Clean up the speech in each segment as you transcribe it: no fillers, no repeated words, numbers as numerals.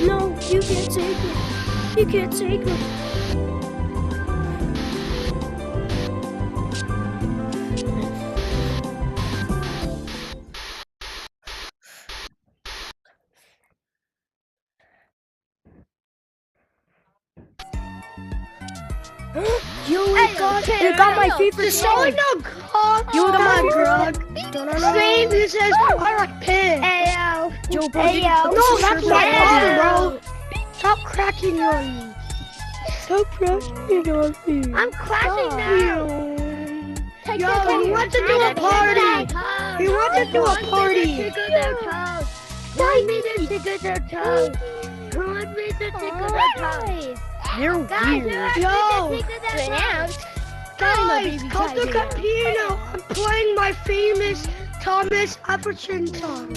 No, you can't take me. You can't take me. You got my favorite song. You got my grog. Same, he says, I like pig. Ayo. Joe, bro, No, that's not fun, bro. Stop cracking on me. Stop crashing on me. I'm crashing now. Yo, he wants to do a party. He wants to do a party. Want me to tickle their toes? Want me to tickle their toes? You're weird. Yo, guys, come to Capino. I'm playing my famous Thomas Jefferson song.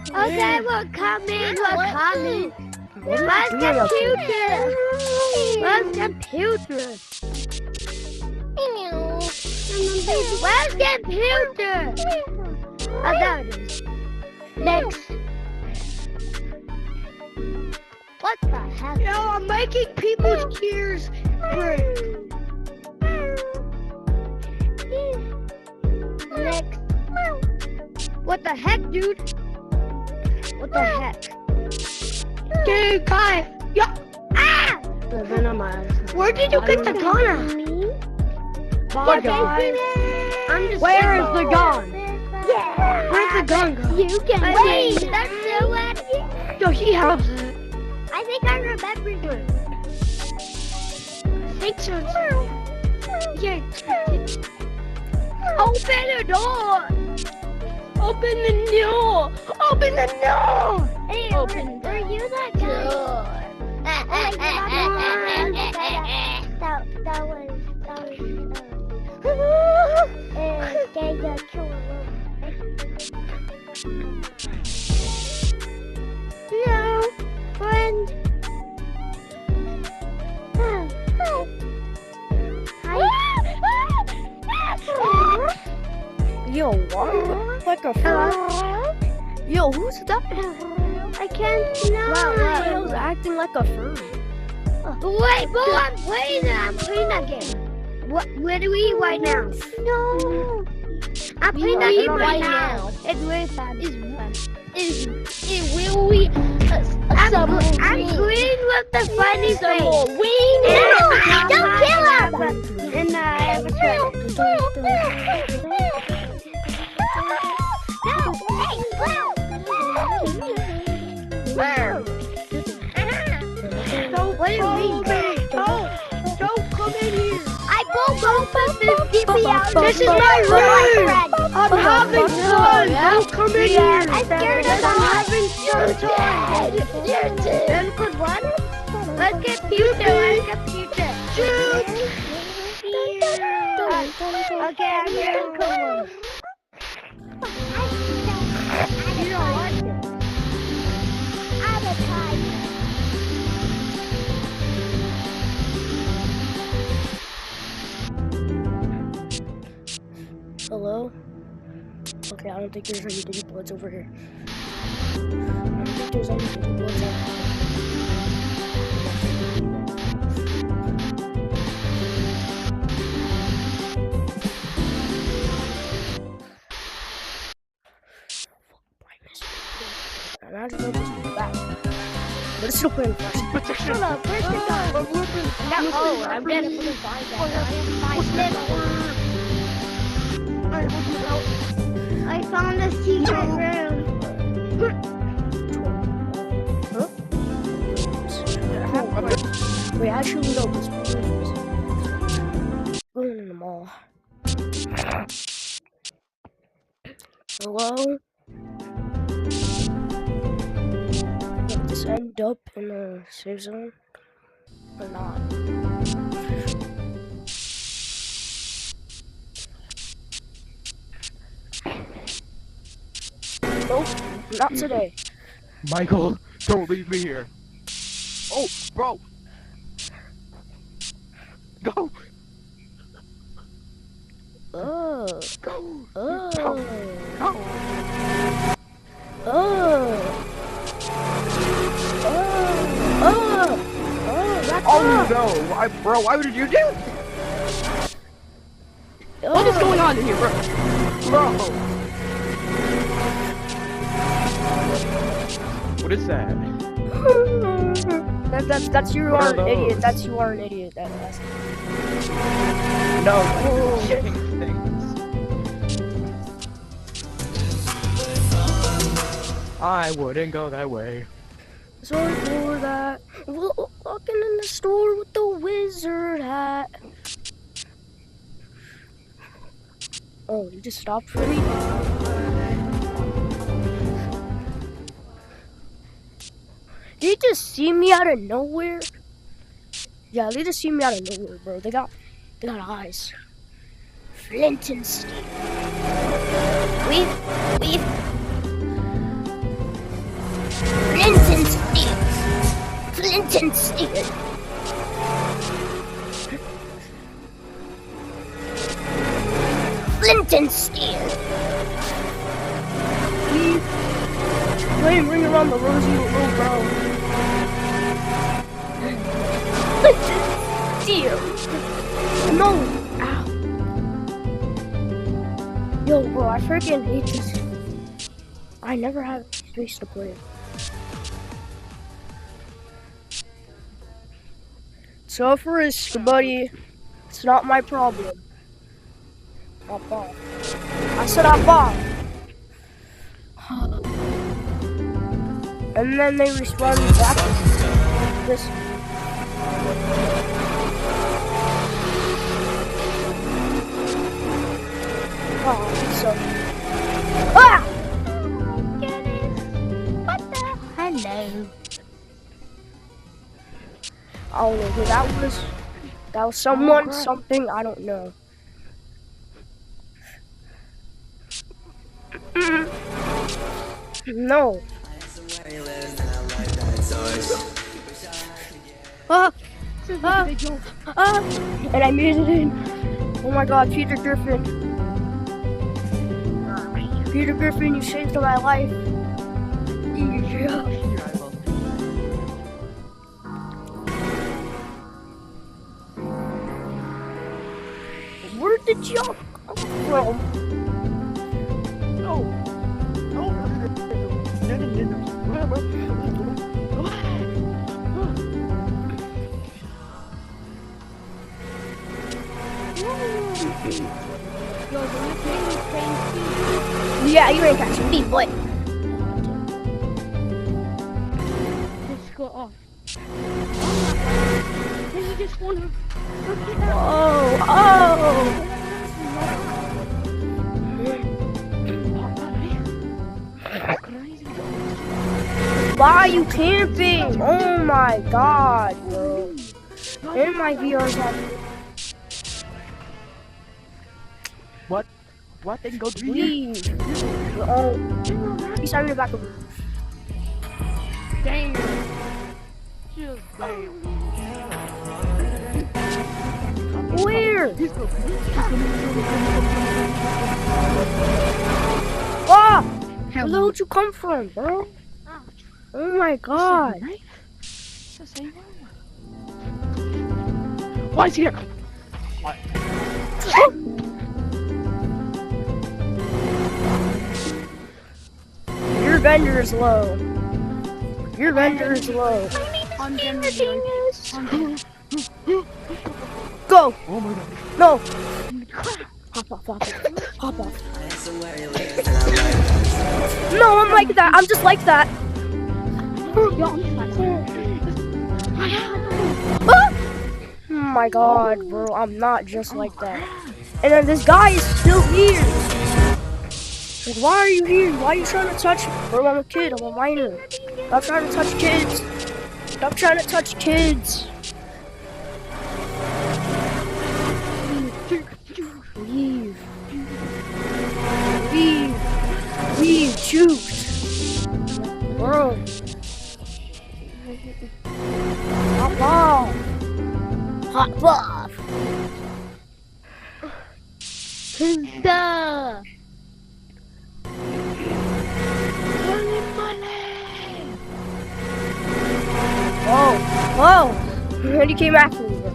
Okay, we're coming. Where's computer? Where's computer? Where's computer? Oh, there it is. Next. What the heck? Yo, I'm making people's ears break. Next. What the heck, dude? What the heck? Dude, guy. Yo. Ah! Where did you get the gun at? Bye, guys. Where is the gun? Yeah. Where's the gun go? You can wait. That's the one. Yo, he has it. I think I remember you. Think so. Yeah. Open the door. Open the door. Open the door. Hey, were you that guy? That was Gandys killer. No, friend. Hi. Yo, what? Like a fur? Yo, who's that? I can't know. He was acting like a fur. Wait, but I'm playing that game. Where do we eat right now? No. I'm playing that game right now. It's really fun. It will we? I'm green with the funny face. Don't kill him! And I have a What do you mean? Don't come in here. I won't go put this DP out. This is my room. I'm having fun. Don't come in here. I'm scared of I'm having fun time. You're dead. Then put what? Let's get computer. Shoot. Okay, I'm here. Come on. You don't want it. I'm a tiger. Hello? Okay, I don't think there's any Diggy Bloods over here. I don't think there's any Diggy Bloods over here. Imagine if this was back. But it's still playing flash. Shut up, where's the gun? Oh, I'm definitely gonna find that. I found a secret room. Wait, actually, no, this going in the mall. Hello? Did this end up in a safe zone? Or not? Nope, not today. Michael, don't leave me here. Oh, bro. Go. Oh. Go. Oh. Go. Go. Oh. Back Oh up. no, bro, why would you do that? What is going on in here, bro? What is that? That's you are an idiot. That's you are an idiot. That's No, like, shitting things. I wouldn't go that way. sorry for that. Walking in the store with the wizard hat. Oh, you just stopped for me? Did you just see me out of nowhere? Yeah, they just see me out of nowhere, bro. They got eyes. Flint and steel. We've Flint and steel. Flint and steel. Flint and steel. We've playing Ring Around the Rosie with little bro. Flint and steel. No. Ow. Yo, bro, I freaking hate this. I never have space to play it. So for risk, buddy. It's not my problem. Hop off. I said hop off. And then they respond back to this. Oh, so. Ah! What the? Hello. I don't know who that was. That was someone, something, I don't know. No. And I made it in. Oh my god, Peter Griffin. Peter Griffin, you saved my life. Yeah. Where did y'all come from? Yeah, you ain't catching me, boy. Let's go off. You just want to. Why are you camping? Oh my god, bro. And my VR's on. What? They can go to Leave. Oh. He's having me back over. Dang. Where? Ah! Where did you come from, bro? Oh my god. Why is he here? What? Your vendor is low. Your vendor is low. My name is Gandys. go. Oh my god. No. Hop off, hop off, hop off. No, I'm like that. I'm just like that. Ah! Oh my god, bro. I'm not just like that. And then this guy is still here. Like, why are you here? Why are you trying to touch me? Bro, I'm a kid. I'm a minor. Stop trying to touch kids. Stop trying to touch kids. Leave. Leave. Leave. Juked. Bro. Hop off. Hop off. Duh. Whoa. Whoa. And he came after me, bro.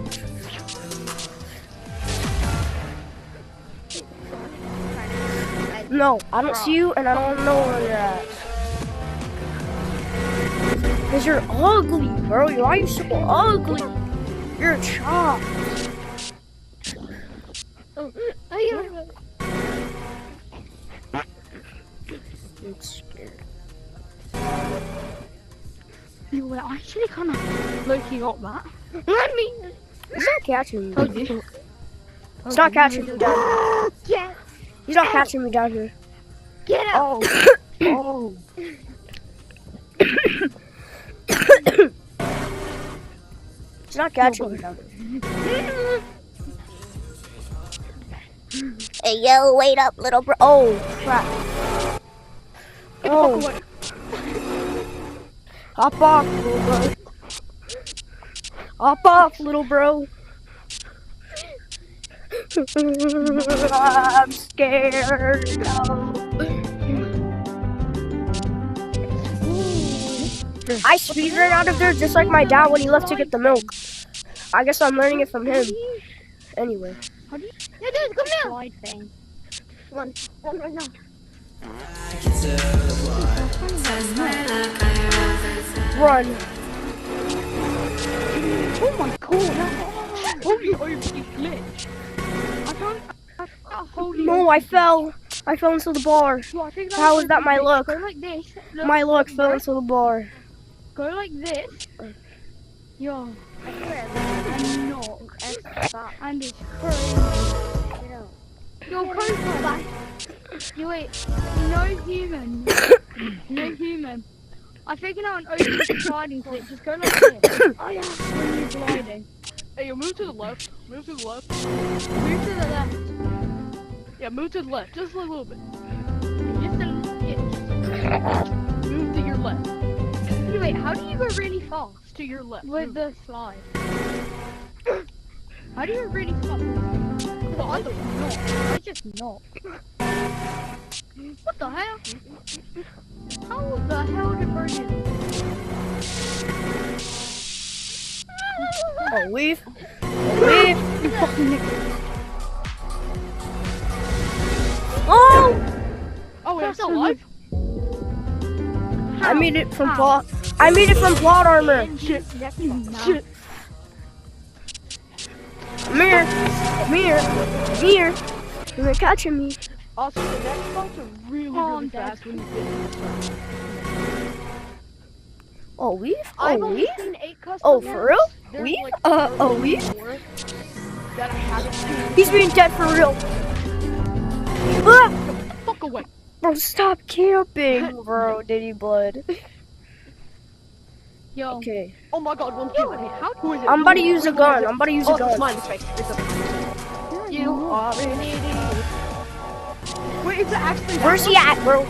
No, I don't see you, and I don't know where you're at. Cause you're ugly, bro. Why are you so ugly? You're a child. It's scared. You were actually kind of looking up that. Let me. He's not catching me. Oh, you. He's not catching me down here. Get. He's not catching me down here. Get out. Oh. He's not catching me down here. Hey, yo, wait up, little bro. Oh, crap. Oh. Hop off, little bro. Hop off, little bro. I'm scared. I speedran out of there just like my dad when he left to get the milk. I guess I'm learning it from him. Anyway. Yeah, dude, come here. Slide thing. One right now. Run. Oh my god. Holy OP glitch. I holy. No, I fell. I fell into the bar. How was that my luck? Go like this. Look, My luck fell into the bar. Go like this. Yo. And knock. And it's crazy. Yo, Coco. You wait. No human. No human. I figured out an open sliding glitch. Just go like this. Oh yeah. When you're gliding. Hey, you move to the left. Move to the left. Move to the left. Yeah, move to the left. Just a little bit. Just a Move to your left. Wait, how do you go really fast? To your left. With the slide. How do you go really fast? Well, I don't know. I just knock. What the hell? How the hell did Virgin? Oh, leave. Leave. You fucking nigga. Oh! Oh, wait, I'm still alive? I made it from plot. I made it from plot armor. Shit. Shit. Come here. Come here. Come here. You're catching me. Also, the Nextbots are really, Oh, really I'm dead. fast when you get in the start. Oh, leave? I've Oh, only leave? seen 8 custom Oh, for real? There's Leave? like Oh, leave? 34 that I haven't seen. He's being dead for real. Ah! Fuck away. Bro, stop camping, bro. Diddy blood. Yo. Okay. Oh my god, one Yo, people. how Who is it? I'm about to use a gun. I'm about to use a Oh, gun. smiley face. It's a... You are an idiot. Wait, is it actually that Where's he one? at, bro?